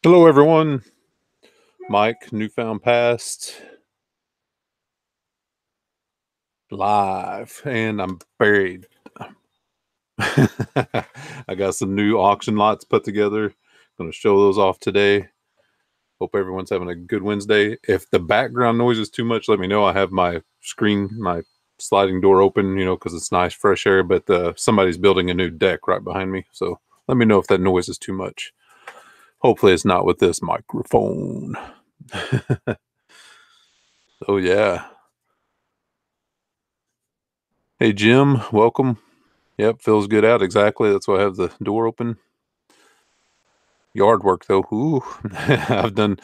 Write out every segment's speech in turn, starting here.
Hello, everyone. Mike, Newfound Past, live, and I'm buried. I got some new auction lots put together. Going to show those off today. Hope everyone's having a good Wednesday. If the background noise is too much, let me know. I have my screen, my sliding door open, because it's nice, fresh air, but somebody's building a new deck right behind me. So let me know if that noise is too much. Hopefully it's not with this microphone. Oh, yeah. Hey, Jim, welcome. Yep, feels good out. Exactly. That's why I have the door open. Yard work, though. Ooh, I've done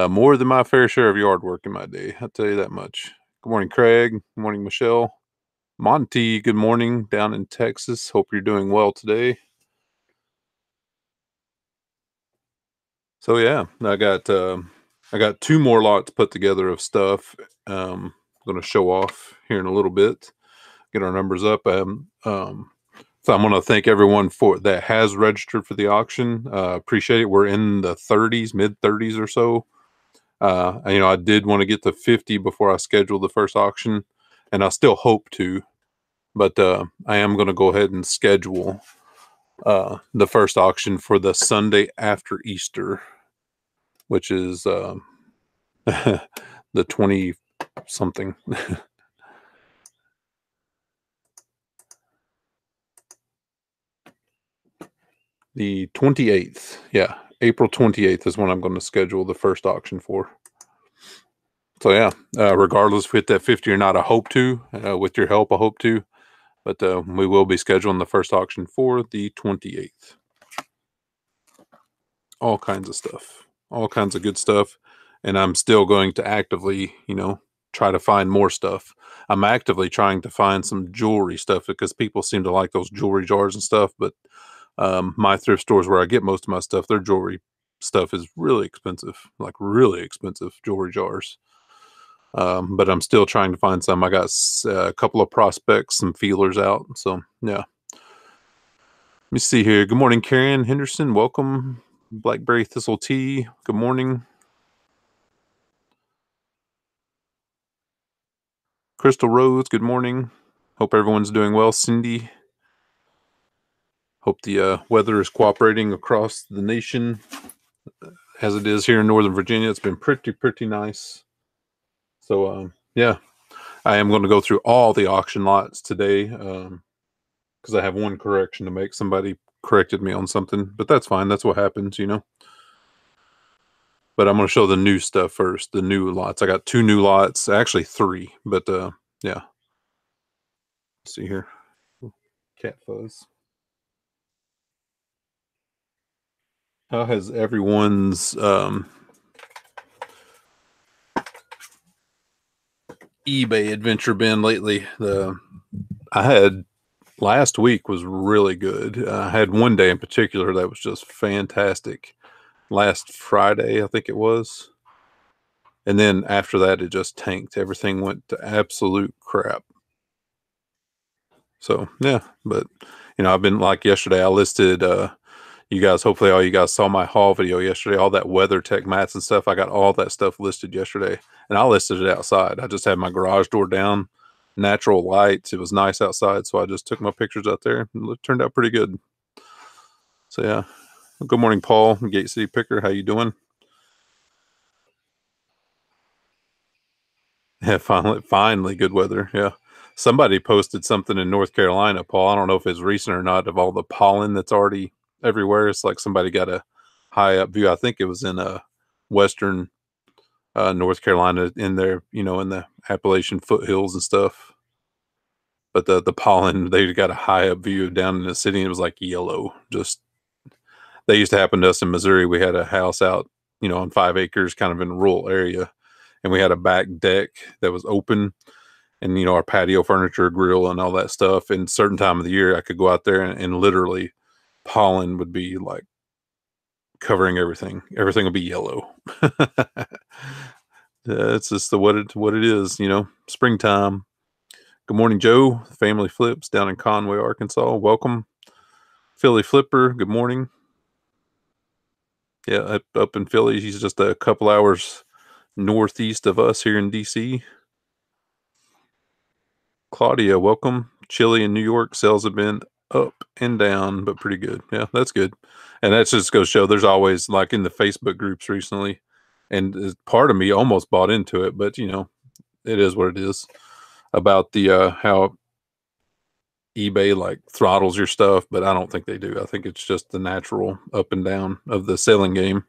more than my fair share of yard work in my day. I'll tell you that much. Good morning, Craig. Good morning, Michelle. Monty, good morning down in Texas. Hope you're doing well today. So yeah, I got two more lots put together of stuff. I'm going to show off here in a little bit. Get our numbers up. So I'm going to thank everyone that has registered for the auction. Appreciate it. We're in the 30s, mid 30s or so. I did want to get to 50 before I scheduled the first auction, and I still hope to, but I am going to go ahead and schedule the first auction for the Sunday after Easter, which is the 20 something. The 28th. Yeah. April 28th is when I'm going to schedule the first auction for. So yeah, regardless if we hit that 50 or not, I hope to. With your help, I hope to. But we will be scheduling the first auction for the 28th. All kinds of stuff. All kinds of good stuff. And I'm still going to actively, try to find more stuff. I'm actively trying to find some jewelry stuff because people seem to like those jewelry jars and stuff. But my thrift stores where I get most of my stuff, their jewelry stuff is really expensive, like really expensive jewelry jars. But I'm still trying to find some. I got a couple of prospects, some feelers out. So yeah. Let me see here. Good morning, Karen Henderson. Welcome. Blackberry Thistle Tea. Good morning. Crystal Rose. Good morning. Hope everyone's doing well. Cindy. Hope the weather is cooperating across the nation as it is here in Northern Virginia. It's been pretty nice. So yeah, I am going to go through all the auction lots today because I have one correction to make. Somebody corrected me on something, but that's fine. That's what happens, But I'm going to show the new stuff first, the new lots. I got two new lots, actually three, but yeah. Let's see here. Cat fuzz. How has everyone's eBay adventure been lately? I had last week was really good. I had one day in particular that was just fantastic. Last Friday, I think it was. And then after that, it just tanked. Everything went to absolute crap. So, yeah. But, I've been like yesterday, I listed, you guys, hopefully all you guys saw my haul video yesterday, all that WeatherTech mats and stuff. I got all that stuff listed yesterday. And I listed it outside. I just had my garage door down, natural lights. It was nice outside. So I just took my pictures out there. It turned out pretty good. So, yeah. Good morning, Paul, Gate City Picker. How you doing? Yeah, finally good weather. Yeah. Somebody posted something in North Carolina, Paul. I don't know if it's recent or not, of all the pollen that's already everywhere. It's like somebody got a high up view. I think it was in western North Carolina in there, in the Appalachian foothills and stuff. But the pollen, they got a high up view down in the city, and it was like yellow. Just they used to happen to us in Missouri. We had a house out, on 5 acres, kind of in a rural area, and we had a back deck that was open, and our patio furniture, grill, and all that stuff. And certain time of the year, I could go out there and literally pollen would be like covering everything. Everything would be yellow. It's just what it is. Springtime. Good morning, Joe. Family Flips down in Conway, Arkansas. Welcome, Philly Flipper. Good morning. Yeah, up in Philly. He's just a couple hours northeast of us here in DC. Claudia, welcome. Chilly in New York. Sales have been up and down, but pretty good. Yeah, that's good. And that just goes to show there's always, like in the Facebook groups recently, and part of me almost bought into it, but you know, it is what it is about the how eBay like throttles your stuff, but I don't think they do. I think it's just the natural up and down of the selling game.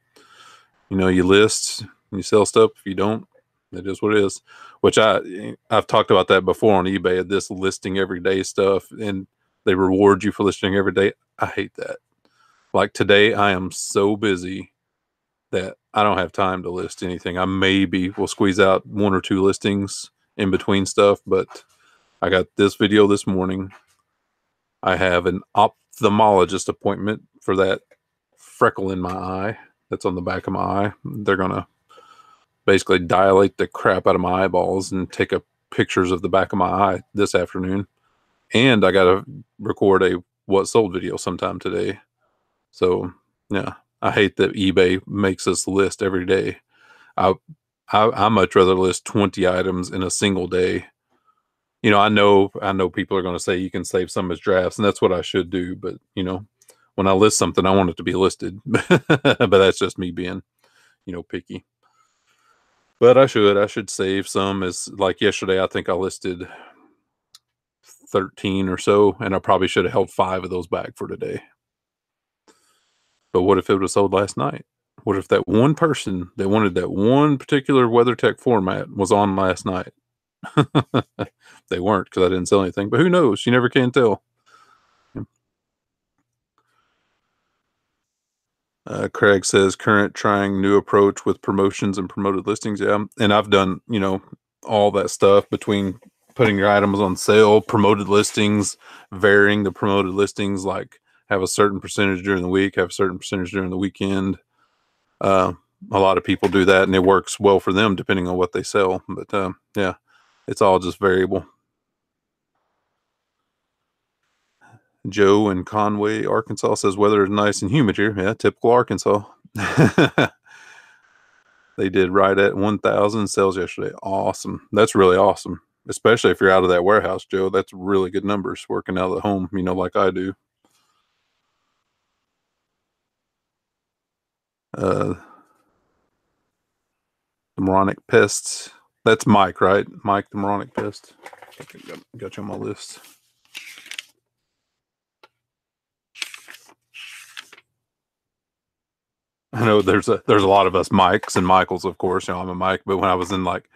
You know, you list, you sell stuff. If you don't, it is what it is. Which I've talked about that before on eBay. This listing every day stuff, and they reward you for listing every day. I hate that. Like today, I am so busy that I don't have time to list anything. I maybe will squeeze out 1 or 2 listings in between stuff, but I got this video this morning. I have an ophthalmologist appointment for that freckle in my eye that's on the back of my eye. They're going to basically dilate the crap out of my eyeballs and take pictures of the back of my eye this afternoon. And I got to record a what sold video sometime today. So, yeah, I hate that eBay makes us list every day. I much rather list 20 items in a single day. You know, I know people are going to say you can save some as drafts, and that's what I should do. But you know, when I list something, I want it to be listed. But that's just me being, you know, picky. But I should save some. As like yesterday, I think I listed 13 or so, and I probably should have held 5 of those back for today. But what if it was sold last night? What if that one person that wanted that one particular WeatherTech format was on last night? They weren't, because I didn't sell anything. But who knows? You never can tell. Craig says current trying new approach with promotions and promoted listings. Yeah, and I've done, you know, all that stuff between putting your items on sale, promoted listings, varying the promoted listings, like have a certain percentage during the week, have a certain percentage during the weekend. A lot of people do that, and it works well for them depending on what they sell. But yeah, it's all just variable. Joe in Conway, Arkansas says weather is nice and humid here. Yeah, typical Arkansas. They did right at 1,000 sales yesterday. Awesome. That's really awesome, especially if you're out of that warehouse, Joe. That's really good numbers working out of the home, you know, like I do. The moronic pests. That's Mike, right? Mike, the moronic pest. Okay, got you on my list. I know there's a lot of us Mikes and Michaels, of course. You know, I'm a Mike, but when I was in like,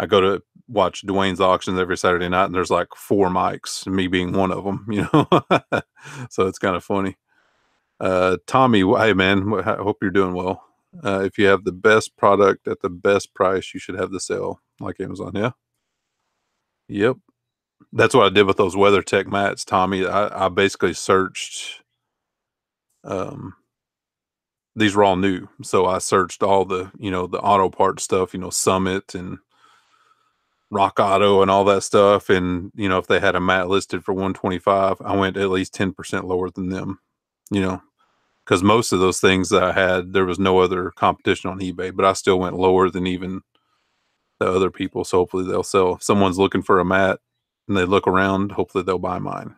I go to watch Dwayne's auctions every Saturday night, and there's like 4 Mikes, me being one of them. You know, so it's kind of funny. Tommy, hey man, I hope you're doing well. If you have the best product at the best price, you should have the sale, like Amazon. Yeah, yep. That's what I did with those WeatherTech mats, Tommy. I basically searched. Um, these were all new, so I searched all the, you know, the auto part stuff, you know, Summit and Rock Auto and all that stuff. And you know, if they had a mat listed for 125, I went at least 10% lower than them. You know, because most of those things that I had, there was no other competition on eBay, but I still went lower than even the other people. So hopefully they'll sell. If someone's looking for a mat and they look around, hopefully they'll buy mine.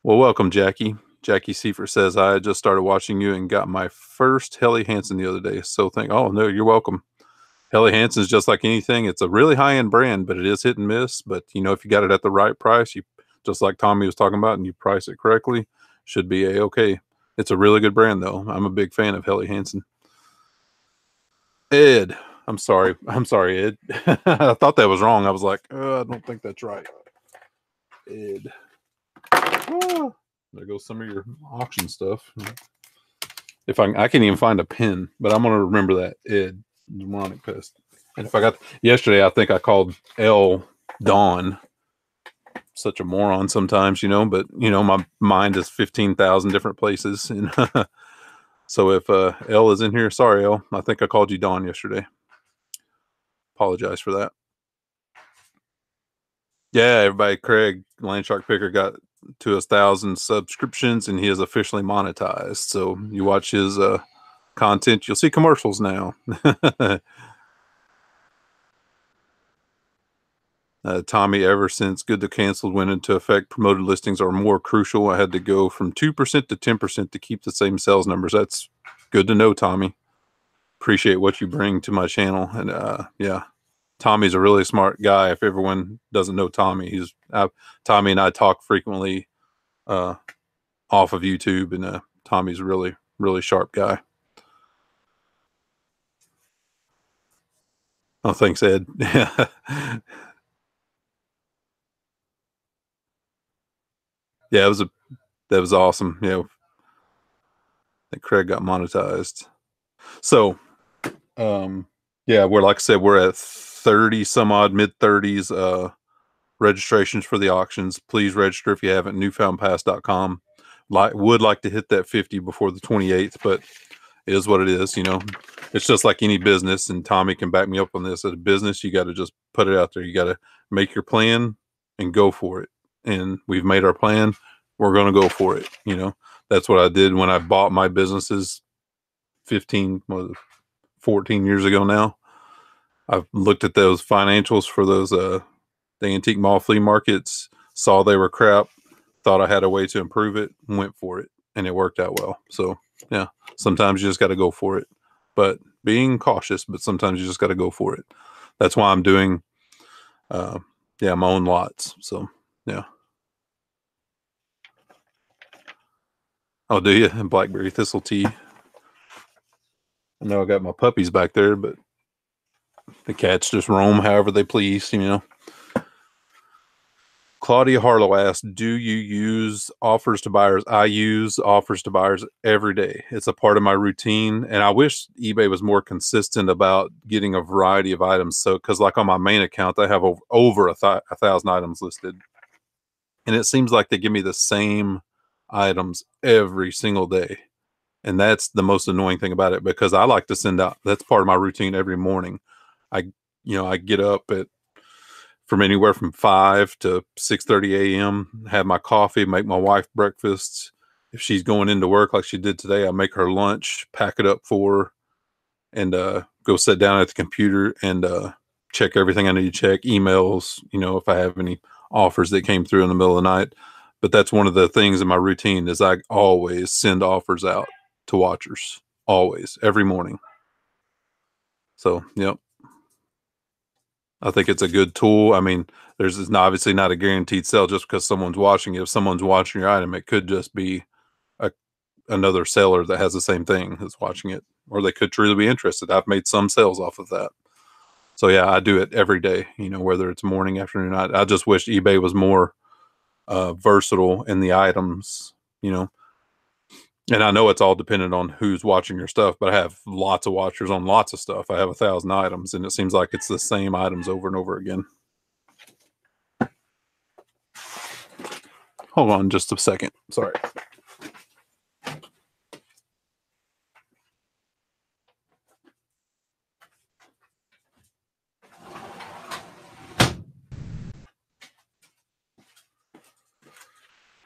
Well, welcome, Jackie. Jackie Seifert says, I just started watching you and got my first Helly Hansen the other day. So oh no, you're welcome. Helly Hansen is just like anything. It's a really high-end brand, but it is hit and miss. But you know, if you got it at the right price, you just like Tommy was talking about, and you price it correctly, should be a-okay. It's a really good brand, though. I'm a big fan of Helly Hansen. Ed, I'm sorry, Ed. I thought that was wrong. I was like, I don't think that's right. Ed, there goes some of your auction stuff. If I can't even find a pen, but I'm gonna remember that. Ed, demonic pest. And if I got yesterday, I think I called L Dawn. Such a moron sometimes, you know. But you know, my mind is 15,000 different places, and so if L is in here, sorry, L. I think I called you Dawn yesterday. Apologize for that. Yeah, everybody. Craig Landshark Picker got to 1,000 subscriptions, and he is officially monetized. So you watch his content, you'll see commercials now. Tommy, ever since Good to Canceled went into effect, promoted listings are more crucial. I had to go from 2% to 10% to keep the same sales numbers. That's good to know, Tommy. Appreciate what you bring to my channel. And yeah, Tommy's a really smart guy. If everyone doesn't know Tommy, Tommy and I talk frequently off of YouTube, and Tommy's a really, really sharp guy. Oh, thanks, Ed. Yeah. Yeah, that was awesome. Yeah, that Craig got monetized. So, yeah, we're, like I said, we're at 30 some odd, mid 30s registrations for the auctions. Please register if you haven't. newfoundpass.com. Would like to hit that 50 before the 28th, but it is what it is. You know, it's just like any business, and Tommy can back me up on this. As a business, you got to just put it out there. You got to make your plan and go for it. And we've made our plan. We're going to go for it. You know, that's what I did when I bought my businesses 14 years ago now. I've looked at those financials for those the antique mall flea markets, saw they were crap, thought I had a way to improve it, went for it, and it worked out well. So yeah, sometimes you just got to go for it, but being cautious, but sometimes you just got to go for it. That's why I'm doing yeah, my own lots. So yeah. Oh, do you? And blackberry thistle tea. I know I got my puppies back there, but the cats just roam however they please, you know. Claudia Harlow asked, do you use offers to buyers? I use offers to buyers every day. It's a part of my routine, and I wish eBay was more consistent about getting a variety of items. So, because like on my main account, I have over 1,000 items listed, and it seems like they give me the same items every single day. And that's the most annoying thing about it, because I like to send out, that's part of my routine every morning. I get up from anywhere from 5 to 6:30 a.m., have my coffee, make my wife breakfast. If she's going into work like she did today, I make her lunch, pack it up for her, and go sit down at the computer and check everything I need to check, emails, you know, if I have any offers that came through in the middle of the night. But that's one of the things in my routine is I always send offers out to watchers, always, every morning. So, yep. I think it's a good tool. I mean, there's obviously not a guaranteed sale just because someone's watching it. If someone's watching your item, it could just be another seller that has the same thing that's watching it, or they could truly be interested. I've made some sales off of that. So yeah, I do it every day, you know, whether it's morning, afternoon, night. I just wish eBay was more versatile in the items, you know. And I know it's all dependent on who's watching your stuff, but I have lots of watchers on lots of stuff. I have 1,000 items, and it seems like it's the same items over and over again. Hold on just a second. Sorry.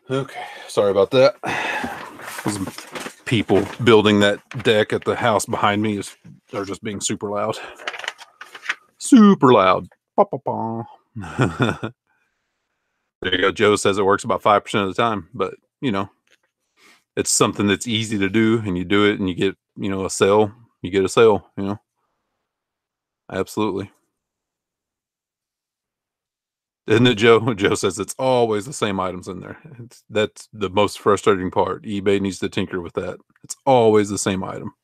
Okay, sorry about that. Some people building that deck at the house behind me they're just being super loud. Super loud. There you go. Joe says it works about 5% of the time, but you know, it's something that's easy to do, and you do it and you get, you know, a sale. You get a sale, you know. Absolutely. Isn't it, Joe? Joe says it's always the same items in there. That's the most frustrating part. eBay needs to tinker with that. It's always the same item.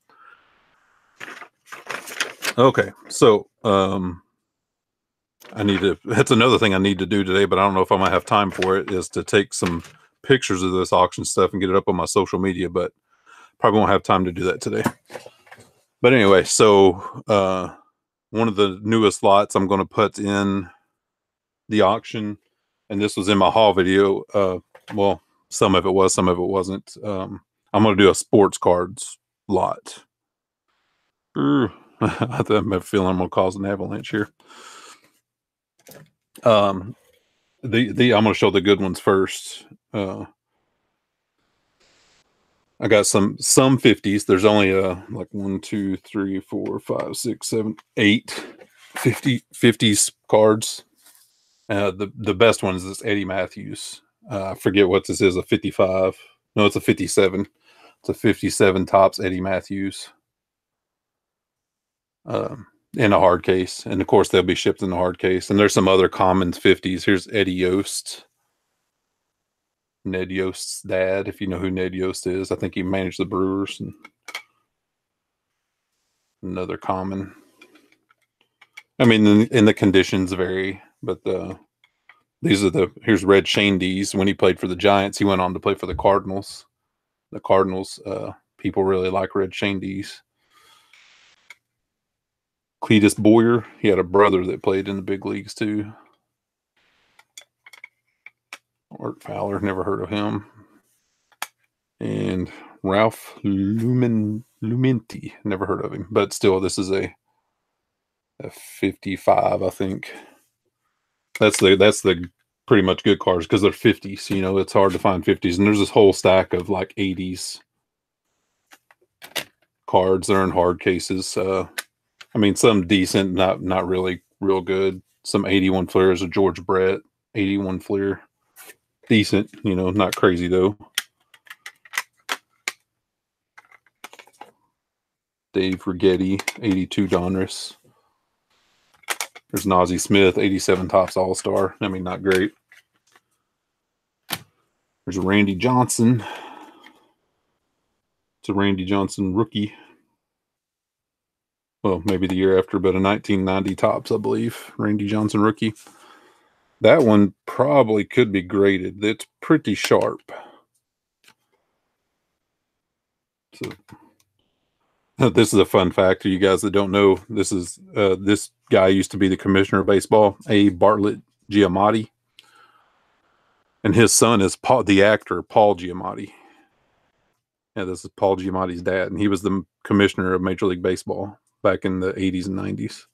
Okay, so that's another thing I need to do today, but I don't know if I might have time for it, is to take some pictures of this auction stuff and get it up on my social media, but probably won't have time to do that today. But anyway, so one of the newest lots I'm going to put in the auction, and this was in my haul video. Well, some of it was, some of it wasn't. I'm going to do a sports cards lot. I have a feeling I'm going to cause an avalanche here. I'm going to show the good ones first. I got some 50s. There's only like 1, 2, 3, 4, 5, 6, 7, 8 50s cards. The best one is this Eddie Matthews. I forget what this is, a 55. No, it's a 57. It's a 57 tops Eddie Matthews. In a hard case. And of course, they'll be shipped in the hard case. And there's some other common 50s. Here's Eddie Yost. Ned Yost's dad, if you know who Ned Yost is. I think he managed the Brewers. And another common. I mean, and the conditions vary, but here's Red Shane D's. When he played for the Giants, he went on to play for the Cardinals. The Cardinals, people really like Red Shane D's. Cletus Boyer, he had a brother that played in the big leagues too. Art Fowler, never heard of him. And Ralph Lumenti, never heard of him. But still, this is a 55, I think. That's the pretty much good cards because they're 50s. You know, it's hard to find 50s. And there's this whole stack of like 80s cards. They're in hard cases. I mean, some decent, not really real good. Some 81 flares of George Brett, 81 flare. Decent, you know, not crazy though. Dave Righetti, 82 Donruss. There's Nazi Smith, 87 tops All-Star. I mean, not great. There's Randy Johnson. It's a Randy Johnson rookie. Well, maybe the year after, but a 1990 tops, I believe. Randy Johnson rookie. That one probably could be graded. It's pretty sharp. So, this is a fun fact for you guys that don't know. This is this guy used to be the commissioner of baseball, A. Bartlett Giamatti. And his son is the actor Paul Giamatti. Yeah, this is Paul Giamatti's dad, and he was the commissioner of Major League Baseball back in the 80s and 90s.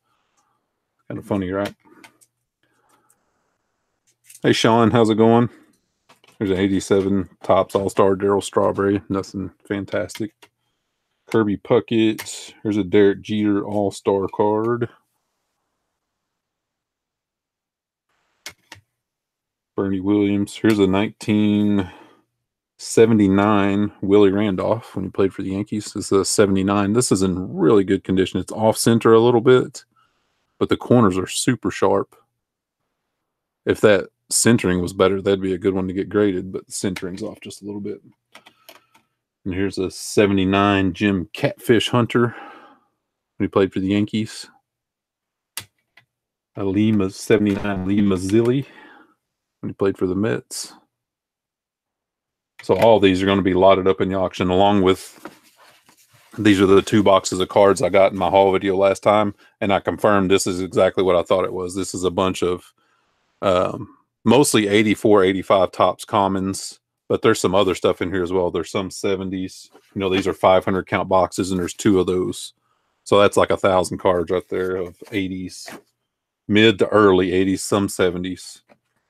Kind of funny, right? Hey, Sean, how's it going? There's an 87 tops All-Star Darryl Strawberry. Nothing fantastic. Kirby Puckett. Here's a Derek Jeter All-Star card. Bernie Williams. Here's a 1979 Willie Randolph when he played for the Yankees. This is a 79. This is in really good condition. It's off-center a little bit, but the corners are super sharp. If that centering was better, that'd be a good one to get graded, but the centering's off just a little bit. And here's a 79 Jim Catfish Hunter when he played for the Yankees. A 79 Lee Mazzilli when he played for the Mets. So all these are going to be lotted up in the auction, along with these are the 2 boxes of cards I got in my haul video last time, and I confirmed this is exactly what I thought it was. This is a bunch of mostly 84, 85 tops commons, but there's some other stuff in here as well. There's some 70s. You know, these are 500 count boxes, and there's 2 of those. So that's like 1,000 cards right there of 80s, mid to early 80s, some 70s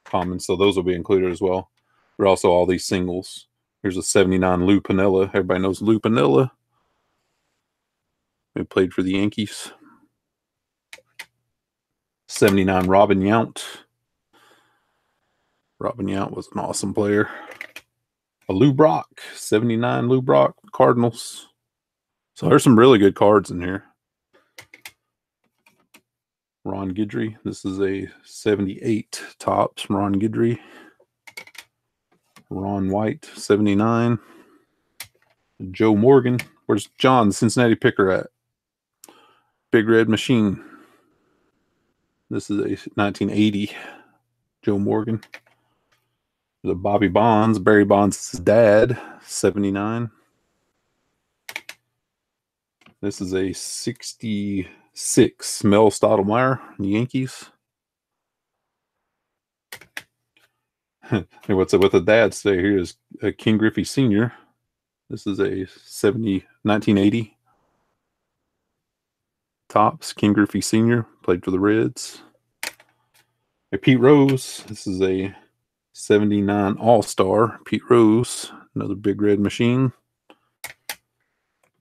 commons. So those will be included as well. There are also all these singles. Here's a 79 Lou Piniella. Everybody knows Lou Piniella. He played for the Yankees. 79 Robin Yount. Robin Yount was an awesome player. A Lou Brock, 79 Lou Brock, Cardinals. So there's some really good cards in here. Ron Guidry. This is a 78 tops Ron Guidry. Ron White, 79. Joe Morgan. Where's John, the Cincinnati Picker at? Big Red Machine. This is a 1980 Joe Morgan. The Bobby Bonds, Barry Bonds' dad, 79. This is a 66 Mel Stottlemyre, the Yankees. Hey, what's up with the dads today? Here is King Griffey Sr. This is a 1980 tops King Griffey Sr. Played for the Reds. A Pete Rose. This is a 79 All-Star, Pete Rose, another big red machine.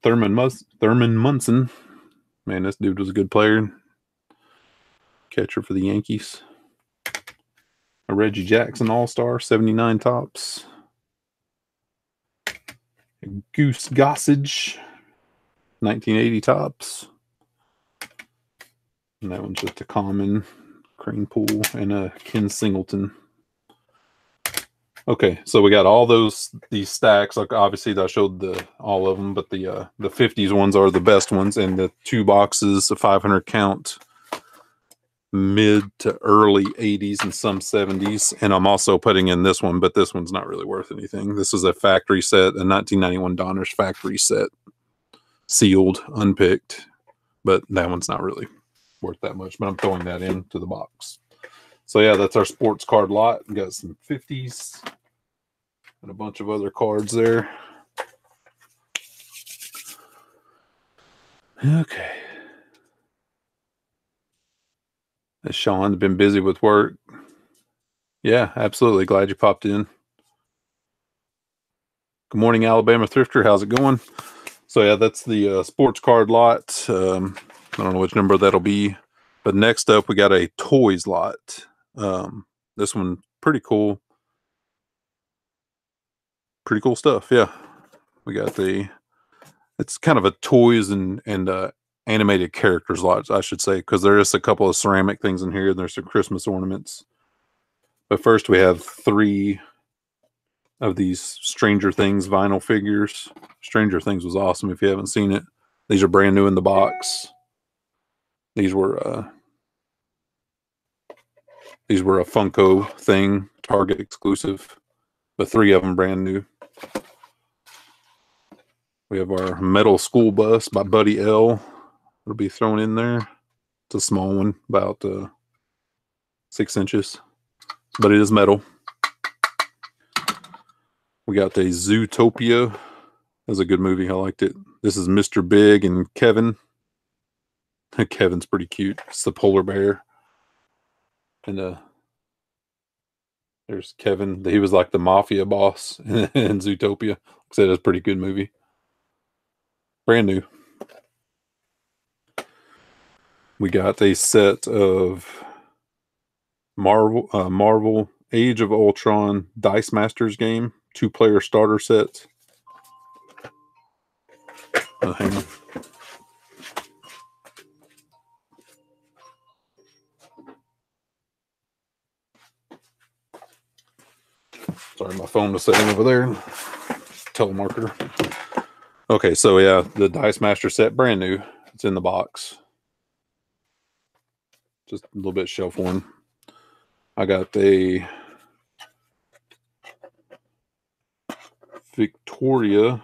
Thurman Munson. Man, this dude was a good player. Catcher for the Yankees. A Reggie Jackson All-Star, 79 tops. A Goose Gossage, 1980 tops. And that one's just a common Crane Pool and a Ken Singleton. Okay, so we got all these stacks. Like obviously I showed all of them, but the 50s ones are the best ones, and the 2 boxes, a 500 count, mid to early 80s and some 70s. And I'm also putting in this one, but this one's not really worth anything. This is a factory set, a 1991 Donruss factory set, sealed, unpicked, but that one's not really worth that much, but I'm throwing that into the box. So yeah, that's our sports card lot. We got some 50s and a bunch of other cards there. Okay. Has Sean been busy with work? Yeah, absolutely. Glad you popped in. Good morning, Alabama Thrifter. How's it going? So yeah, that's the sports card lot. I don't know which number that'll be. But next up, we got a toys lot. This one, pretty cool. Pretty cool stuff, yeah. We got it's kind of a toys and animated characters lot, I should say, because there is a couple of ceramic things in here, and there's some Christmas ornaments. But first, we have 3 of these Stranger Things vinyl figures. Stranger Things was awesome if you haven't seen it. These are brand new in the box. These were a Funko thing, Target exclusive, but 3 of them brand new. We have our metal school bus by Buddy L. It'll be thrown in there. It's a small one, about 6 inches, but it is metal. We got the Zootopia. That's a good movie. I liked it. This is Mr. Big and Kevin. Kevin's pretty cute. It's the polar bear. And there's Kevin. He was like the mafia boss in Zootopia. I said it's a pretty good movie. Brand new. We got a set of Marvel Age of Ultron Dice Masters game, 2-player starter set. Hang on. Sorry, my phone was sitting over there. Telemarketer. Okay, so yeah, the Dice Master set, brand new. It's in the box. Just a little bit shelf worn. I got a Victoria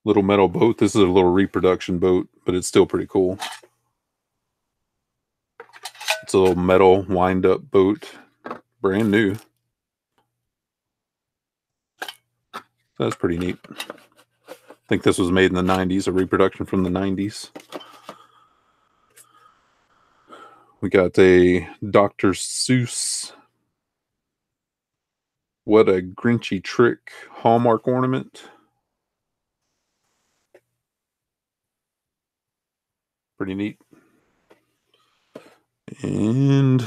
little metal boat. This is a little reproduction boat, but it's still pretty cool. It's a little metal wind-up boat, brand new. That's pretty neat. I think this was made in the 90s, a reproduction from the 90s. We got a Dr. Seuss What a Grinchy Trick Hallmark ornament. Pretty neat. And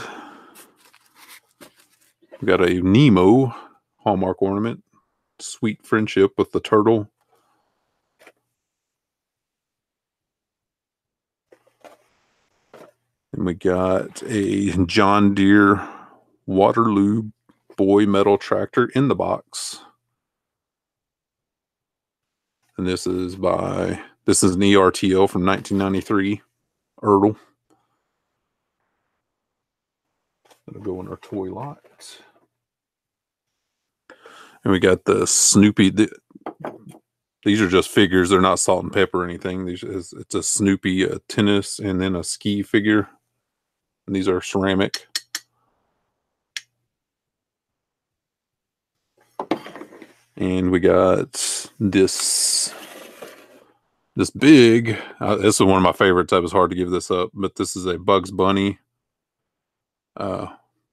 we got a Nemo Hallmark ornament. Sweet Friendship with the turtle. And we got a John Deere Waterloo Boy Metal Tractor in the box. And this is an ERTL from 1993. Ertl. That'll go in our toy lot. And we got the Snoopy. These are just figures. They're not salt and pepper or anything. It's a Snoopy, a tennis, and then a ski figure. And these are ceramic. And we got this big. This is one of my favorites. I was hard to give this up, but this is a Bugs Bunny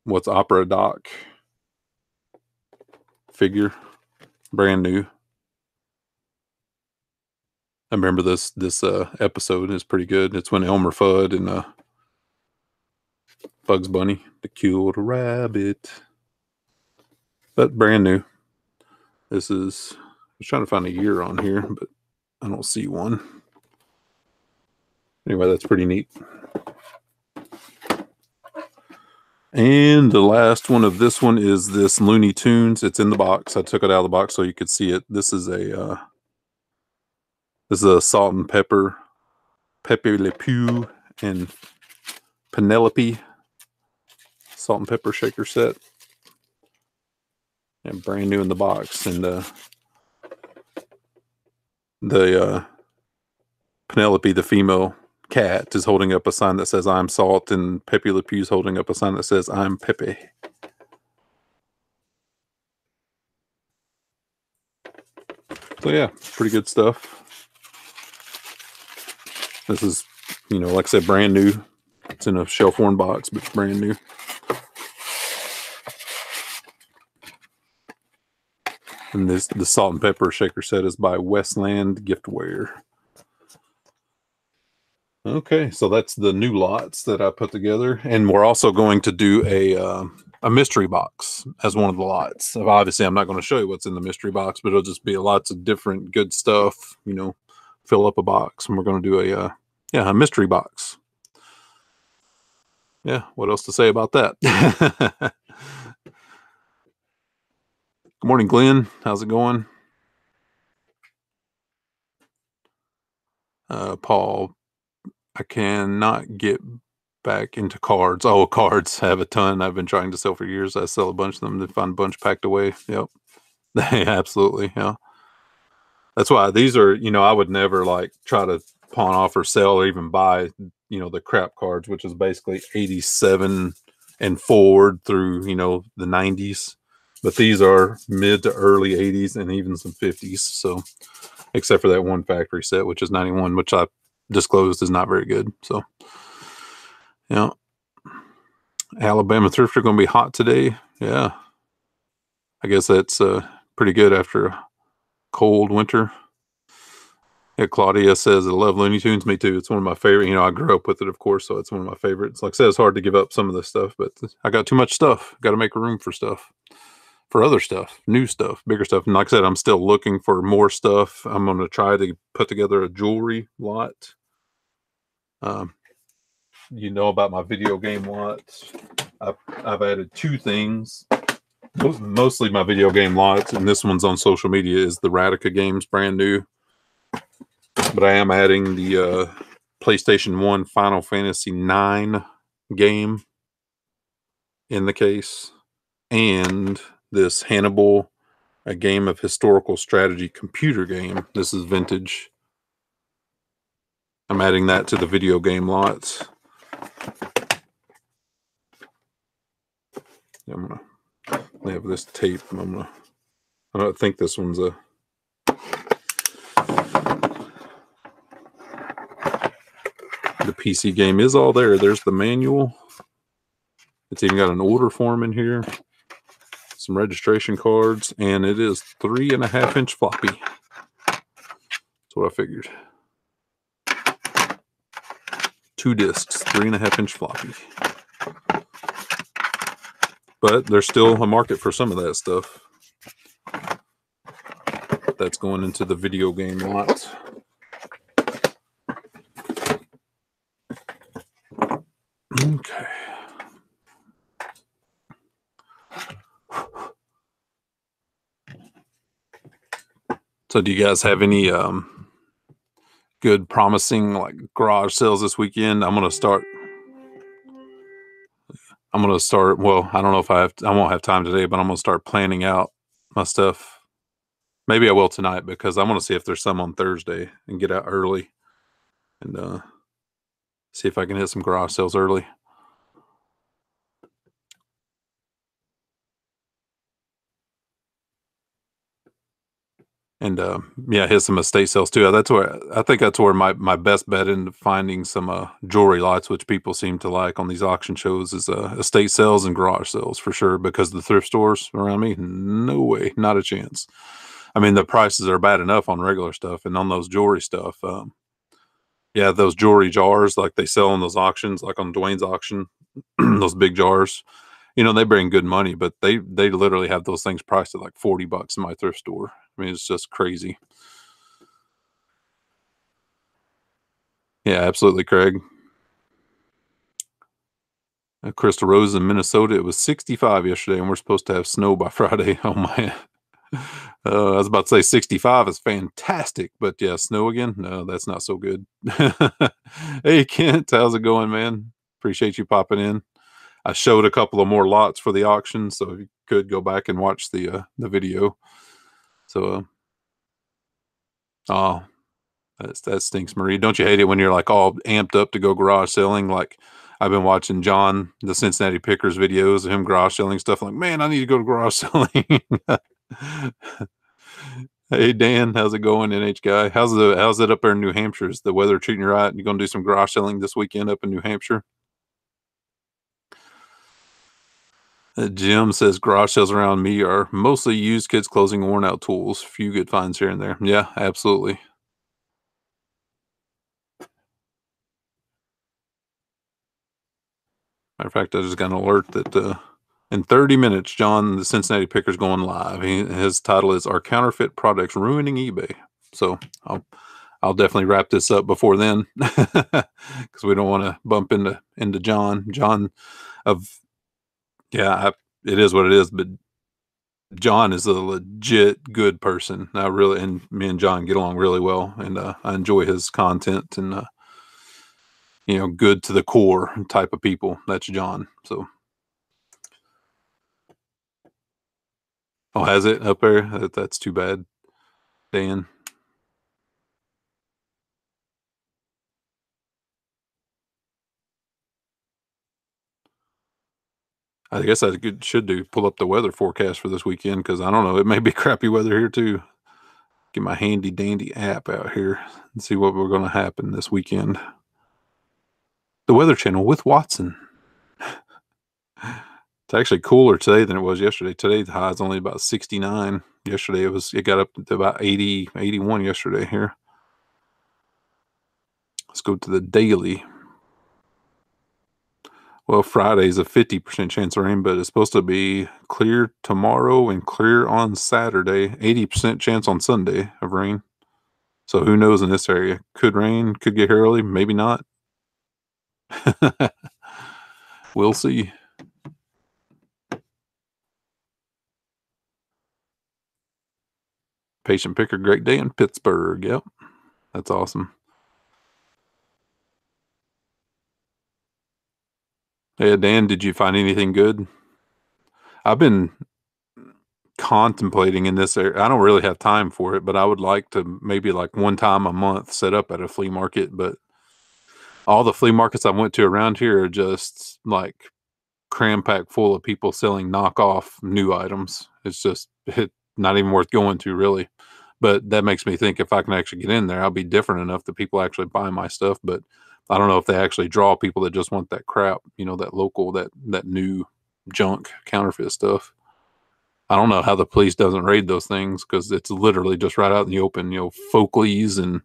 what's Opera Doc figure, brand new. I remember this episode is pretty good. It's when Elmer Fudd and Bugs Bunny, the cute rabbit, but brand new. This is, I was trying to find a year on here, but I don't see one. Anyway, that's pretty neat. And the last one of this one is this Looney Tunes. It's in the box. I took it out of the box so you could see it. This is a Salt and Pepper, Pepe Le Pew, and Penelope Salt and Pepper shaker set. And brand new in the box. And the Penelope, the female cat, is holding up a sign that says "I'm Salt," and Pepe Le Pew's holding up a sign that says "I'm Pepe." So yeah, pretty good stuff. This is, like I said, brand new. It's in a shelf-worn box, but it's brand new. And the Salt and Pepper shaker set is by Westland Giftware. Okay, so that's the new lots that I put together, and we're also going to do a mystery box as one of the lots. Obviously, I'm not going to show you what's in the mystery box, but it'll just be lots of different good stuff. Fill up a box, and we're going to do a mystery box. Yeah, what else to say about that? Good morning, Glenn. How's it going? Paul, I cannot get back into cards. Oh, cards. I have a ton I've been trying to sell for years. I sell a bunch of them, then find a bunch packed away. Yep. Absolutely. Yeah. That's why these are, I would never try to pawn off or sell or even buy, the crap cards, which is basically 87 and forward through, the 90s. But these are mid to early 80s and even some 50s. So, except for that one factory set, which is 91, which I disclosed is not very good. So, yeah. Alabama Thrifter going to be hot today. Yeah. I guess that's pretty good after a cold winter. Yeah, Claudia says, I love Looney Tunes. Me too. It's one of my favorite. I grew up with it, of course, so it's one of my favorites. Like I said, it's hard to give up some of this stuff, but I got too much stuff. Got to make room for stuff, for other stuff, new stuff, bigger stuff. And like I said, I'm still looking for more stuff. I'm going to try to put together a jewelry lot. About my video game lots. I've added two things. Mostly my video game lots, and this one's on social media, is the Radica games, brand new. But I am adding the PlayStation 1 Final Fantasy 9 game in the case, and this Hannibal, a game of historical strategy computer game. This is vintage. I'm adding that to the video game lots. I'm going to have this tape. I don't think this one's a... The PC game is all there. There's the manual. It's even got an order form in here, some registration cards, and it is 3.5-inch floppy. That's what I figured. 2 discs, 3.5-inch floppy. But there's still a market for some of that stuff. That's going into the video game lot. Okay. So do you guys have any good promising garage sales this weekend? I'm going to start, well, I don't know if I won't have time today, but I'm going to start planning out my stuff. Maybe I will tonight, because I want to see if there's some on Thursday and get out early and see if I can hit some garage sales early. And yeah, hit some estate sales too. That's where I think that's where my best bet into finding some jewelry lots, which people seem to like on these auction shows, is estate sales and garage sales for sure. Because the thrift stores around me, no way, not a chance. I mean, the prices are bad enough on regular stuff, and on those jewelry stuff, yeah, those jewelry jars like they sell in those auctions, like on Dwayne's auction, those big jars. They bring good money, but they literally have those things priced at like $40 in my thrift store. I mean, it's just crazy. Yeah, absolutely, Craig. Crystal Rose in Minnesota. It was 65 yesterday, and we're supposed to have snow by Friday. Oh man. I was about to say 65 is fantastic, but yeah, snow again? No, that's not so good. Hey, Kent, how's it going, man? Appreciate you popping in. I showed a couple of more lots for the auction, so if you could go back and watch the video. So, oh, that stinks, Marie. Don't you hate it when you're like all amped up to go garage selling? Like I've been watching John, the Cincinnati Pickers videos of him garage selling stuff. I'm like, man, I need to go to garage selling. Hey Dan, how's it going, NH guy? How's it up there in New Hampshire? Is the weather treating you right? You gonna do some garage selling this weekend up in New Hampshire? Jim says garage sales around me are mostly used kids' clothing, worn out tools. Few good finds here and there. Yeah, absolutely. Matter of fact, I just got an alert that in 30 minutes, John, the Cincinnati Picker's going live. His title is "Are Counterfeit Products Ruining eBay?" So I'll definitely wrap this up before then, because we don't want to bump into John. John of yeah, it is what it is. But John is a legit good person. I really, and me and John get along really well, and I enjoy his content, and good to the core type of people. That's John. So, oh, has it up there? That's too bad, Dan. I guess should do pull up the weather forecast for this weekend, because I don't know. It may be crappy weather here too. Get my handy dandy app out here and see what we're going to happen this weekend. The Weather Channel with Watson. It's actually cooler today than it was yesterday. Today the high is only about 69. Yesterday it got up to about 80, 81 yesterday here. Let's go to the daily. Well, Friday's a 50% chance of rain, but it's supposed to be clear tomorrow and clear on Saturday. 80% chance on Sunday of rain. So who knows in this area? Could rain, could get here early, maybe not. We'll see. Patient picker, great day in Pittsburgh. Yep, that's awesome. Hey, Dan, did you find anything good? I've been contemplating in this area. I don't really have time for it, but I would like to maybe like one time a month set up at a flea market. But all the flea markets I went to around here are just like cram packed full of people selling knockoff new items. It's just not even worth going to, really. But that makes me think if I can actually get in there, I'll be different enough that people actually buy my stuff. But I don't know if they actually draw people that just want that crap, that local, that new junk counterfeit stuff. I don't know how the police doesn't raid those things, because it's literally just right out in the open, Folkleys and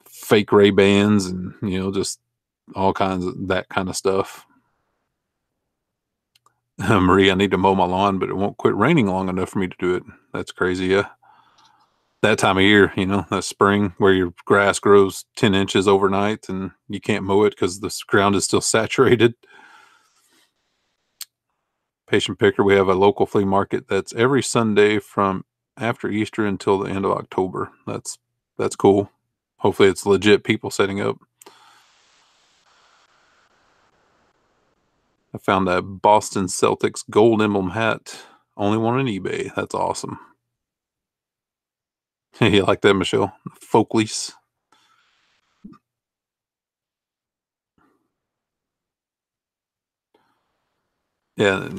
fake Ray-Bans and, just all kinds of that kind of stuff. Marie, I need to mow my lawn, but it won't quit raining long enough for me to do it. That's crazy. Yeah. That time of year, that spring where your grass grows 10 inches overnight and you can't mow it because the ground is still saturated. Patient picker, we have a local flea market that's every Sunday from after Easter until the end of October. That's cool. Hopefully it's legit people setting up. I found that Boston Celtics gold emblem hat. Only one on eBay. That's awesome. You like that, Michelle? Folkleys. Yeah,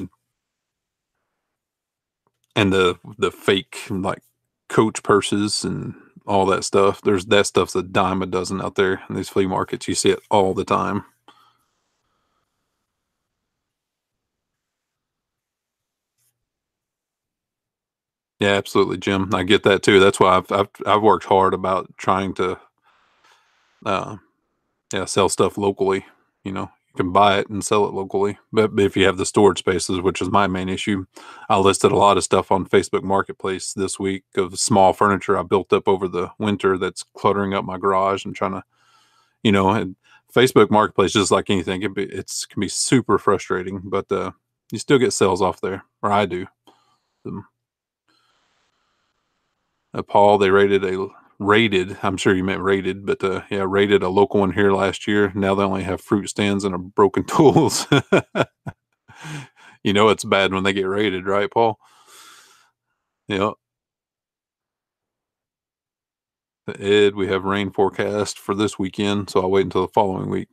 and the fake like Coach purses and all that stuff. There's that stuff's a dime a dozen out there in these flea markets. You see it all the time. Yeah, absolutely, Jim. I get that too. That's why I've worked hard about trying to uh, yeah, sell stuff locally. You can buy it and sell it locally, but if you have the storage spaces, which is my main issue, I listed a lot of stuff on Facebook Marketplace this week of small furniture I built up over the winter that's cluttering up my garage and trying to, and Facebook Marketplace, just like anything, can be super frustrating, but you still get sales off there, or I do. Um, Paul, they rated. I'm sure you meant rated, but yeah, rated a local one here last year. Now they only have fruit stands and a broken tools. It's bad when they get rated, right, Paul? Yeah. Ed, we have rain forecast for this weekend, so I'll wait until the following week.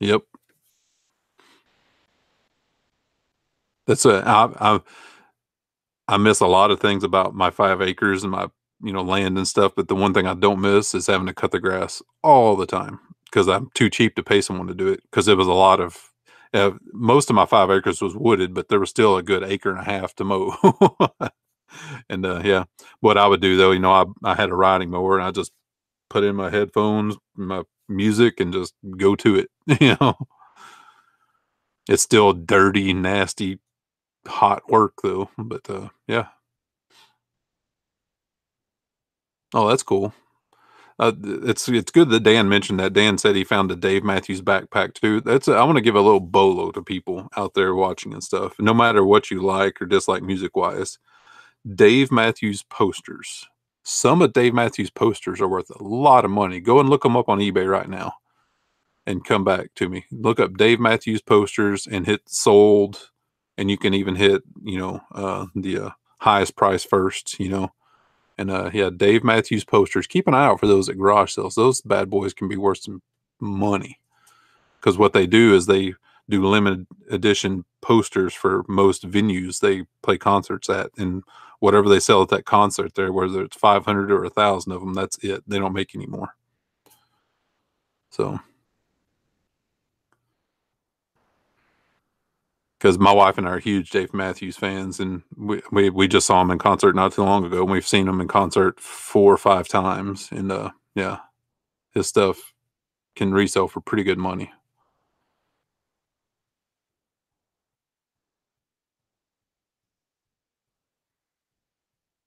Yep. That's a I miss a lot of things about my 5 acres and my land and stuff, but the one thing I don't miss is having to cut the grass all the time because I'm too cheap to pay someone to do it. Because it was a lot of most of my 5 acres was wooded, but there was still a good acre and a half to mow. And yeah, what I would do though, I had a riding mower and I just put in my headphones, my music, and just go to it. It's still dirty, nasty, hot work though, but yeah. Oh, that's cool. It's good that Dan mentioned that. Dan said he found a Dave Matthews backpack too. I want to give a little bolo to people out there watching and stuff. No matter what you like or dislike music wise, Dave Matthews posters. Some of Dave Matthews posters are worth a lot of money. Go and look them up on eBay right now and come back to me. Look up Dave Matthews posters and hit sold, and you can even hit the highest price first. And yeah, Dave Matthews posters. Keep an eye out for those at garage sales. Those bad boys can be worth some money because what they do is they do limited edition posters for most venues they play concerts at, and whatever they sell at that concert there, whether it's 500 or 1,000 of them, that's it. They don't make any more. So, because my wife and I are huge Dave Matthews fans, and we just saw him in concert not too long ago, and we've seen him in concert 4 or 5 times, and yeah, his stuff can resell for pretty good money.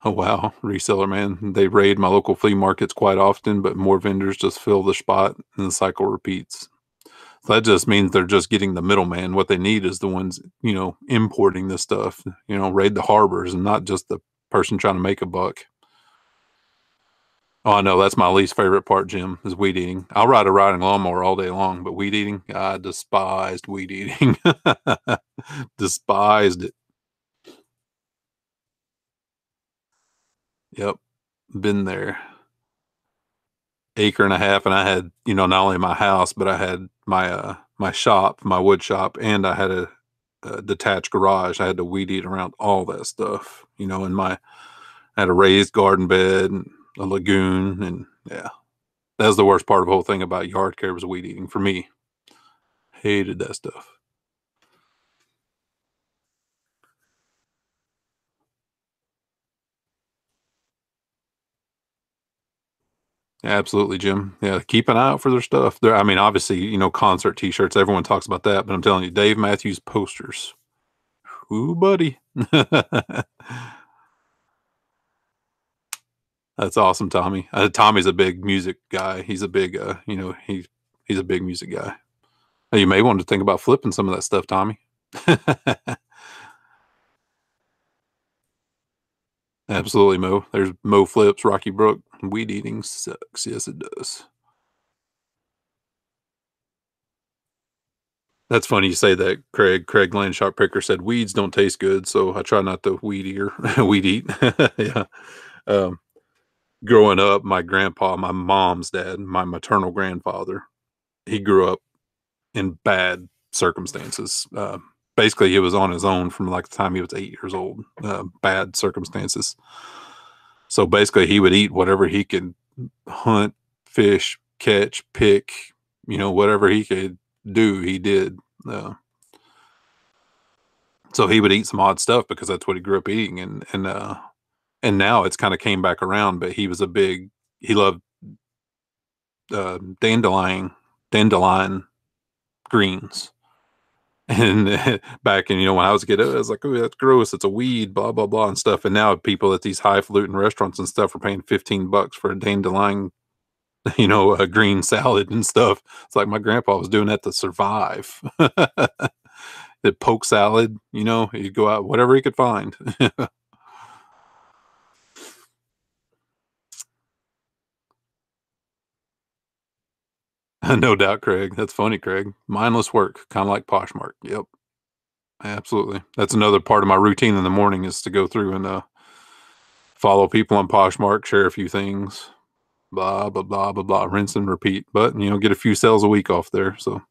Oh wow, reseller man. They raid my local flea markets quite often, but more vendors just fill the spot and the cycle repeats. So that just means they're just getting the middleman. What they need is the ones, importing this stuff, raid the harbors and not just the person trying to make a buck. Oh, I know that's my least favorite part, Jim, is weed eating. I'll ride a riding lawnmower all day long, but weed eating, I despised weed eating. Despised it. Yep, been there. Acre and a half, and I had, not only my house, but I had my shop, my wood shop, and I had a detached garage. I had to weed eat around all that stuff, and I had a raised garden bed and a lagoon, and yeah, that was the worst part of the whole thing about yard care was weed eating for me. Hated that stuff. Absolutely, Jim. Yeah, keep an eye out for their stuff. I mean, obviously, concert T-shirts. Everyone talks about that, but I'm telling you, Dave Matthews posters. Ooh, buddy. That's awesome, Tommy. Tommy's a big music guy. He's a big, he's a big music guy. You may want to think about flipping some of that stuff, Tommy. Absolutely, Mo. There's Mo flips, Rocky Brook. Weed eating sucks. Yes, it does. That's funny you say that, Craig. Craig Landshark Picker said weeds don't taste good, so I try not to weed eater, weed eat. Yeah. Um, Growing up, my grandpa, my mom's dad, my maternal grandfather, he grew up in bad circumstances. basically he was on his own from like the time he was 8 years old. Bad circumstances. So basically, he would eat whatever he could hunt, fish, catch, pick, whatever he could do, he did. So he would eat some odd stuff because that's what he grew up eating, and now it's kind of came back around. But he loved dandelion greens. And back in, when I was a kid, I was like, oh, that's gross. It's a weed, blah, blah, blah, and stuff. And now people at these highfalutin restaurants and stuff are paying $15 for a dandelion, a green salad and stuff. It's like my grandpa was doing that to survive. The poke salad, he'd go out, whatever he could find. No doubt, Craig. That's funny, Craig. Mindless work, kind of like Poshmark. Yep. Absolutely. That's another part of my routine in the morning is to go through and follow people on Poshmark, share a few things, blah, blah, blah, blah, blah, rinse and repeat. But, get a few sales a week off there. So,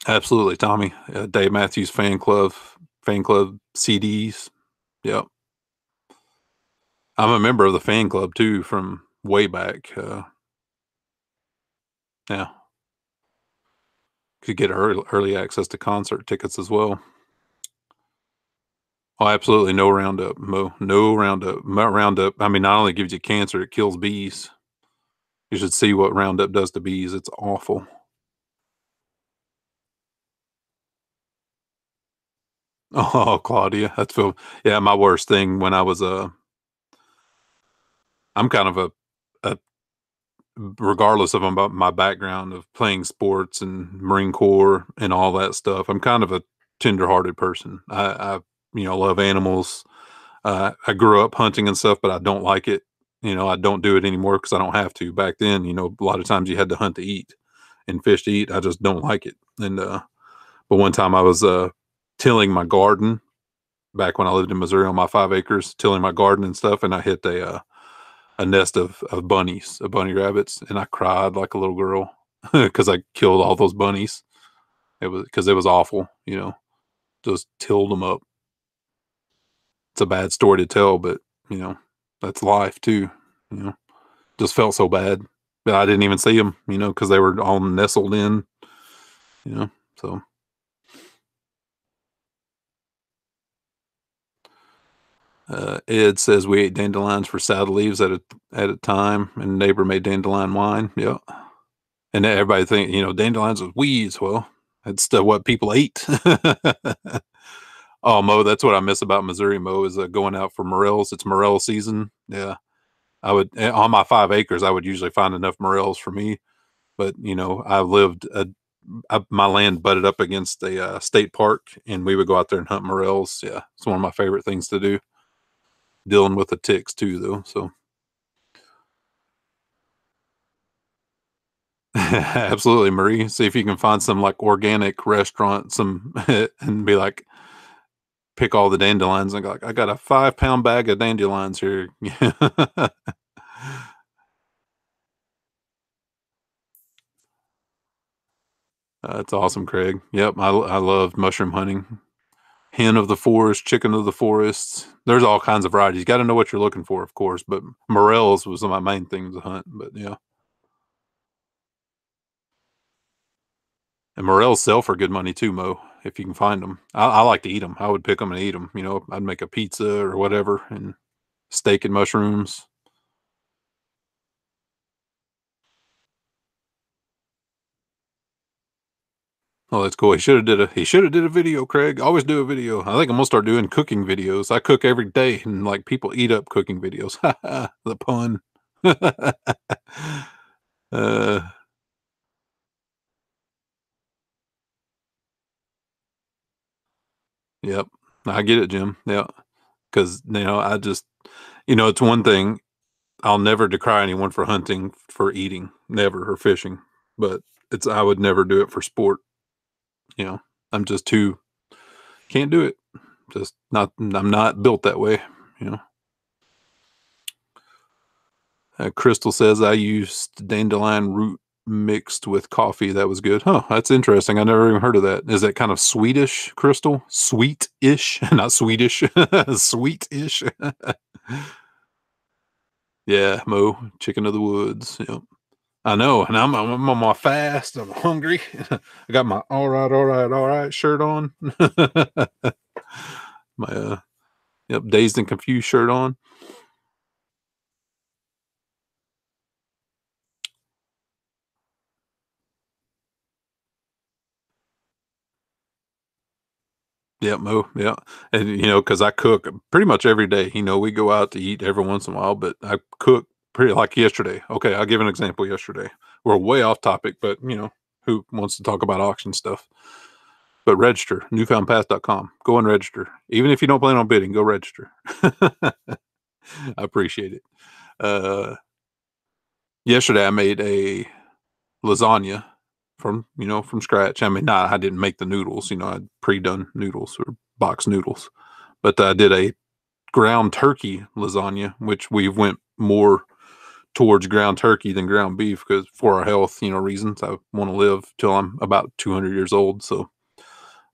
absolutely, Tommy. Dave Matthews fan club CDs. Yep. I'm a member of the fan club too from way back. Yeah. Could get early access to concert tickets as well. Oh, absolutely. No Roundup, Mo. No Roundup. Roundup, I mean, not only gives you cancer, it kills bees. You should see what Roundup does to bees. It's awful. Oh, Claudia, that's yeah, my worst thing when I was I'm kind of a regardless of my background of playing sports and Marine Corps and all that stuff, I'm kind of a tender-hearted person. I love animals. I grew up hunting and stuff, but I don't like it. I don't do it anymore because I don't have to. Back then, a lot of times you had to hunt to eat and fish to eat. I just don't like it. And but one time I was tilling my garden back when I lived in Missouri on my 5 acres, tilling my garden and stuff, and I hit a nest of bunnies, of bunny rabbits, and I cried like a little girl because I killed all those bunnies. It was awful, just tilled them up. It's a bad story to tell, but that's life too. You know, just felt so bad, but I didn't even see them, because they were all nestled in. So Ed says we ate dandelions for saddle leaves at a time, and neighbor made dandelion wine. Yeah, and everybody think dandelions was weeds. Well, it's what people ate. Oh, Mo, that's what I miss about Missouri. Mo is going out for morels. It's morel season. Yeah, I would on my 5 acres. I would usually find enough morels for me, but I lived my land butted up against a state park, and we would go out there and hunt morels. Yeah, it's one of my favorite things to do. Dealing with the ticks too, though. So absolutely, Marie. See if you can find some like organic restaurant, and be like, pick all the dandelions and go like, I got a 5-pound bag of dandelions here. That's awesome, Craig. Yep, I love mushroom hunting. Hen of the forest, chicken of the forest. There's all kinds of varieties. You got to know what you're looking for, of course. But morels was my main thing to hunt. But yeah, and morels sell for good money too, Mo. If you can find them, I like to eat them. I would pick them and eat them. I'd make a pizza or whatever, and steak and mushrooms. Oh, that's cool. He should have did a video, Craig. Always do a video. I think I'm gonna start doing cooking videos. I cook every day, and like people eat up cooking videos. The pun. uh, yep, I get it, Jim. Yeah, because I just it's one thing. I'll never decry anyone for hunting for eating, never, or fishing, but I would never do it for sport. You know, I'm just too can't do it. Just not. I'm not built that way. You know. Crystal says I used dandelion root mixed with coffee. That was good. Huh, that's interesting. I never even heard of that. Is that kind of sweetish, Crystal? Sweet-ish, not Swedish. Sweet-ish. Yeah, Mo, chicken of the woods. Yep. I know, and I'm on my fast. I'm hungry. I got my all right shirt on. My yep, dazed and confused shirt on. Yeah, Mo. Yeah, and because I cook pretty much every day. We go out to eat every once in a while, but I cook pretty like yesterday. Okay, I'll give an example. Yesterday, we're way off topic, but who wants to talk about auction stuff? But register newfoundpass.com. Go and register. Even if you don't plan on bidding, go register. I appreciate it. Yesterday I made a lasagna from scratch. I mean, I didn't make the noodles. I'd pre-done noodles or box noodles, but I did a ground turkey lasagna, which we went more towards ground turkey than ground beef because for our health, reasons. I want to live till I'm about 200 years old. So,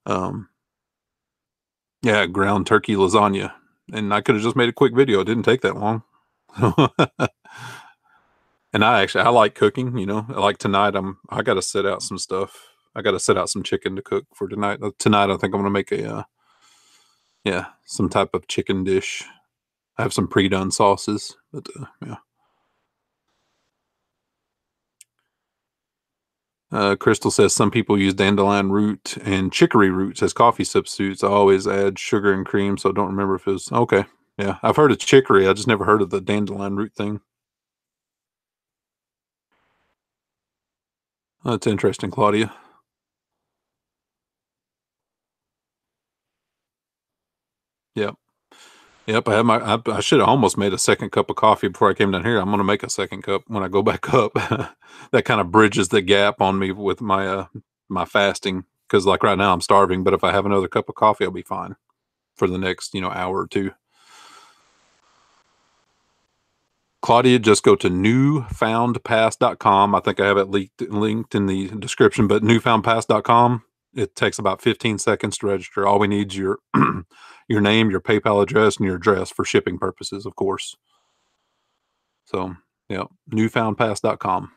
um, yeah, ground turkey lasagna, and I could have just made a quick video. It didn't take that long. And I like cooking. Like tonight, I got to set out some stuff. I got to set out some chicken to cook for tonight. Tonight, I think I'm gonna make a some type of chicken dish. I have some pre-done sauces, but yeah. Crystal says some people use dandelion root and chicory roots as coffee substitutes. I always add sugar and cream, so I don't remember if it was okay. Yeah, I've heard of chicory. I just never heard of the dandelion root thing. That's interesting, Claudia. Yep. Yep, I should have almost made a second cup of coffee before I came down here. I'm gonna make a second cup when I go back up. That kind of bridges the gap on me with my fasting because like right now I'm starving, but if I have another cup of coffee, I'll be fine for the next hour or two. Claudia, just go to newfoundpass.com. I think I have it linked in the description, but newfoundpass.com. It takes about 15 seconds to register. All we need is your your name, your PayPal address, and your address for shipping purposes, of course. So, yeah, newfoundpass.com.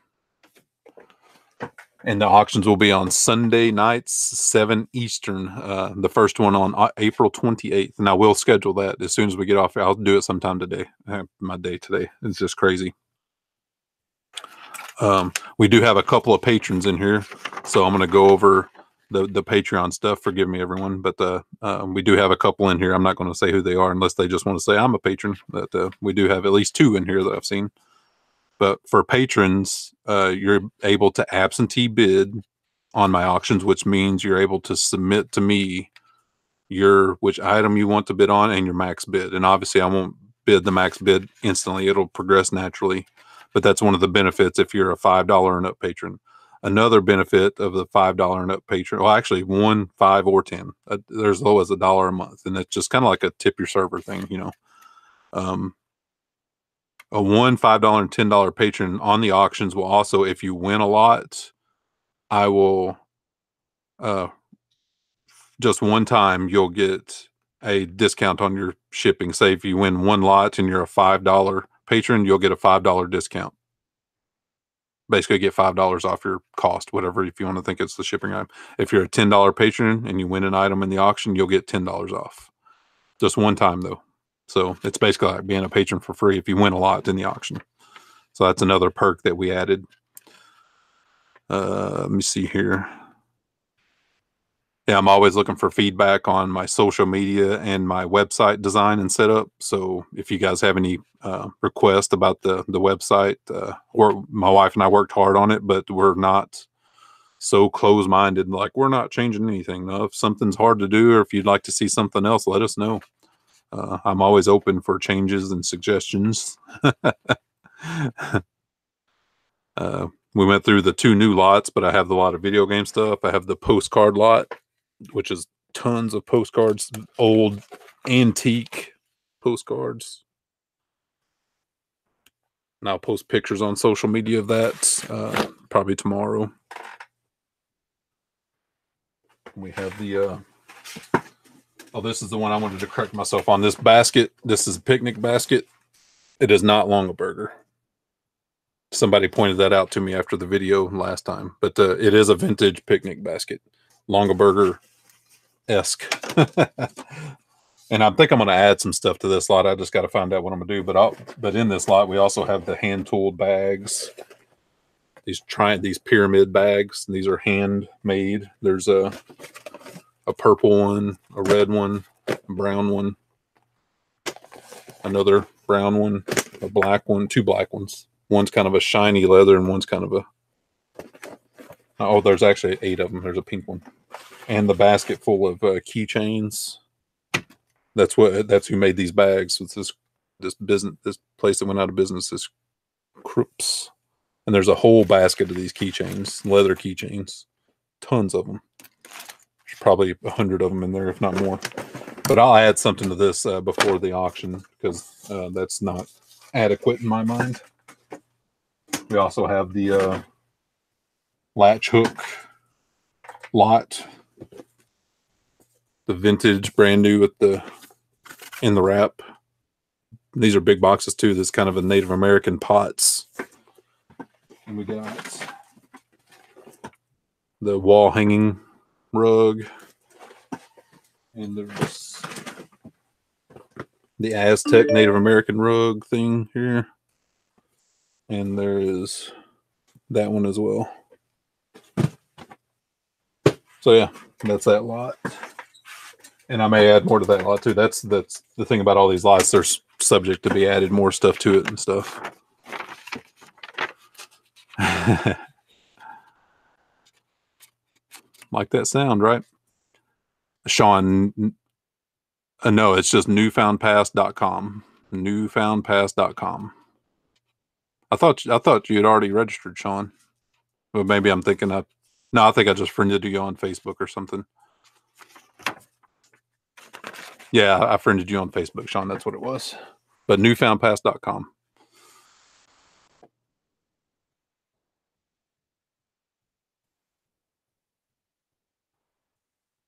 And the auctions will be on Sunday nights, 7 Eastern. The first one on April 28th. And I will schedule that as soon as we get off. I'll do it sometime today. My day today. It's just crazy. We do have a couple of patrons in here. So I'm going to go over the Patreon stuff. Forgive me, everyone. But we do have a couple in here. I'm not going to say who they are unless they just want to say I'm a patron. But we do have at least 2 in here that I've seen. But for patrons, you're able to absentee bid on my auctions, which means you're able to submit to me which item you want to bid on and your max bid. And obviously, I won't bid the max bid instantly; it'll progress naturally. But that's one of the benefits if you're a $5 and up patron. Another benefit of the $5 and up patron, well, actually, 1, 5, or 10. There's as low as $1 a month, and it's just kind of like a tip your server thing, a $1, $5, and $10 patron on the auctions will also, if you win a lot, I will just one time you'll get a discount on your shipping. Say if you win 1 lot and you're a $5 patron, you'll get a $5 discount. Basically, get $5 off your cost, whatever. If you want to think it's the shipping item, if you're a $10 patron and you win an item in the auction, you'll get $10 off. Just one time though. So it's basically like being a patron for free if you win a lot in the auction. So that's another perk that we added. Let me see here. Yeah, I'm always looking for feedback on my social media and my website design and setup. So if you guys have any requests about the website, or my wife and I worked hard on it, but we're not so close-minded. Like we're not changing anything. No, if something's hard to do, or if you'd like to see something else, let us know. I'm always open for changes and suggestions. We went through the 2 new lots, but I have a lot of video game stuff. I have the postcard lot, which is tons of postcards, old antique postcards. And I'll post pictures on social media of that. probably tomorrow. We have the oh, this is the one I wanted to correct myself on. This basket, this is a picnic basket. It is not Longaberger. Somebody pointed that out to me after the video last time, but it is a vintage picnic basket, Longaberger-esque. And I think I'm going to add some stuff to this lot. I just got to find out what I'm going to do. But in this lot, we also have the hand-tooled bags. These pyramid bags. These are handmade. There's a purple one, a red one, a brown one, another brown one, a black one, two black ones. One's kind of a shiny leather and one's kind of a... Oh, there's actually 8 of them. There's a pink one. And the basket full of keychains. That's who made these bags. With this place that went out of business, this Krups. And there's a whole basket of these keychains, leather keychains. Tons of them. There's probably 100 of them in there, if not more. But I'll add something to this before the auction, because that's not adequate in my mind. We also have the latch hook lot, the vintage, brand new with in the wrap. These are big boxes too. This kind of a Native American pots. And we got the wall hanging rug, and there's the Aztec Native American rug thing here. And there is that one as well. So yeah, that's that lot. And I may add more to that lot too. That's the thing about all these lots. They're subject to be added more stuff to it and stuff. Like that sound, right? Sean, no, it's just newfoundpass.com. Newfoundpass.com. I thought you had already registered, Sean. Well, maybe I'm thinking no, I think I just friended you on Facebook or something. Yeah, I friended you on Facebook, Sean. That's what it was. But newfoundpass.com.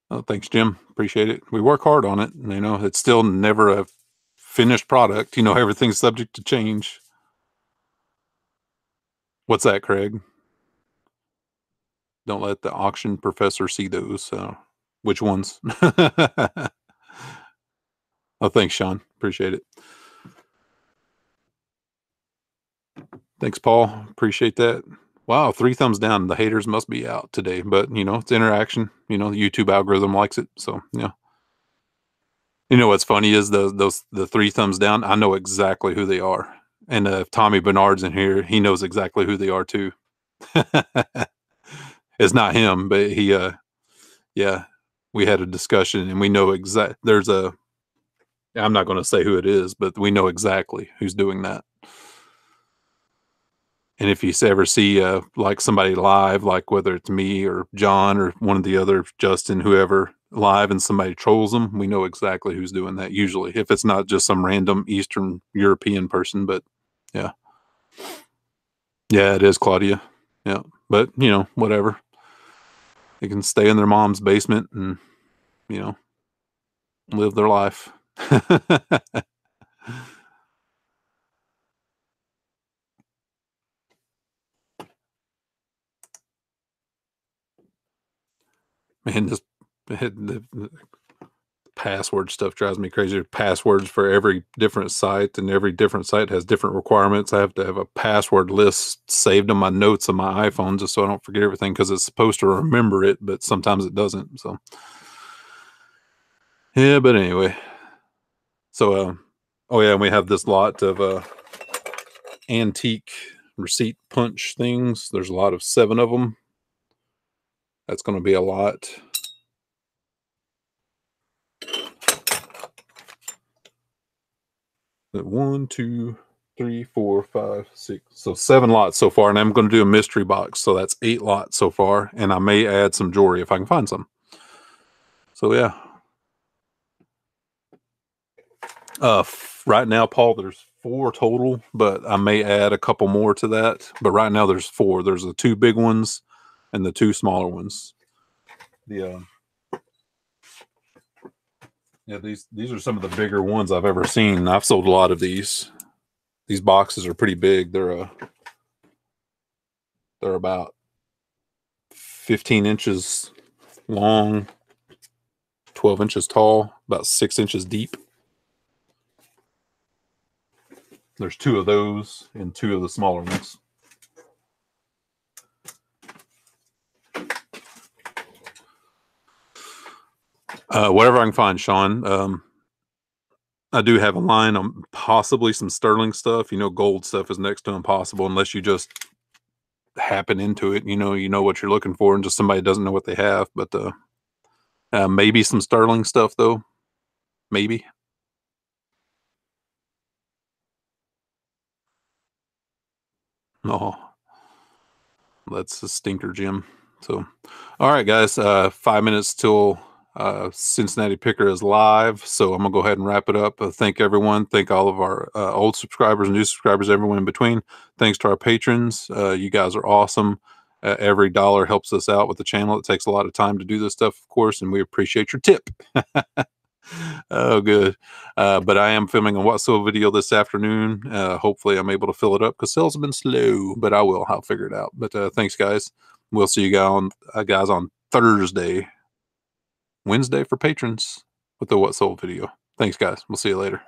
Oh, thanks, Jim. Appreciate it. We work hard on it. You know, it's still never a finished product. You know, everything's subject to change. What's that, Craig? Don't let the auction professor see those. Which ones? Oh, thanks, Sean. Appreciate it. Thanks, Paul. Appreciate that. Wow, 3 thumbs down. The haters must be out today. But, you know, it's interaction. You know, the YouTube algorithm likes it. So, yeah. You know what's funny is the 3 thumbs down, I know exactly who they are. And if Tommy Bernard's in here, he knows exactly who they are too. It's not him, but he yeah, we had a discussion and we know I'm not going to say who it is, but we know exactly who's doing that. And if you ever see like somebody live, like whether it's me or John or one of the other, Justin, whoever, live and somebody trolls them, we know exactly who's doing that usually. If it's not just some random Eastern European person, but yeah. Yeah, it is Claudia. Yeah. But, you know, whatever. They can stay in their mom's basement and, you know, live their life. Man, the password stuff drives me crazy. Passwords for every different site, and every different site has different requirements. I have to have a password list saved on my notes on my iPhone just so I don't forget everything, because it's supposed to remember it, but sometimes it doesn't. So yeah, but anyway. So oh yeah, and we have this lot of antique receipt punch things. There's a lot of 7 of them. That's going to be a lot. But 1, 2, 3, 4, 5, 6. So 7 lots so far, and I'm going to do a mystery box. So that's 8 lots so far, and I may add some jewelry if I can find some. So yeah. Right now, Paul, there's 4 total, but I may add a couple more to that. But right now there's 4. There's the 2 big ones and the 2 smaller ones. Yeah, these are some of the bigger ones I've ever seen. I've sold a lot of these. These boxes are pretty big. They're about 15 inches long, 12 inches tall, about 6 inches deep. There's 2 of those and 2 of the smaller ones. Whatever I can find, Sean. I do have a line on possibly some sterling stuff. You know, gold stuff is next to impossible unless you just happen into it. You know what you're looking for, and just somebody doesn't know what they have. But maybe some sterling stuff though. Maybe. Oh, that's a stinker, Jim. So, all right, guys. 5 minutes till Cincinnati Picker is live, so I'm gonna go ahead and wrap it up. Thank everyone. Thank all of our old subscribers and new subscribers, everyone in between. Thanks to our patrons. You guys are awesome. Every dollar helps us out with the channel. It takes a lot of time to do this stuff, of course, and we appreciate your tip. Oh, good. But I am filming a What So video this afternoon. Hopefully I'm able to fill it up because sales have been slow, but I will. I'll figure it out. But thanks, guys. We'll see you guys on Thursday. Wednesday for patrons with the What Sold video. Thanks, guys. We'll see you later.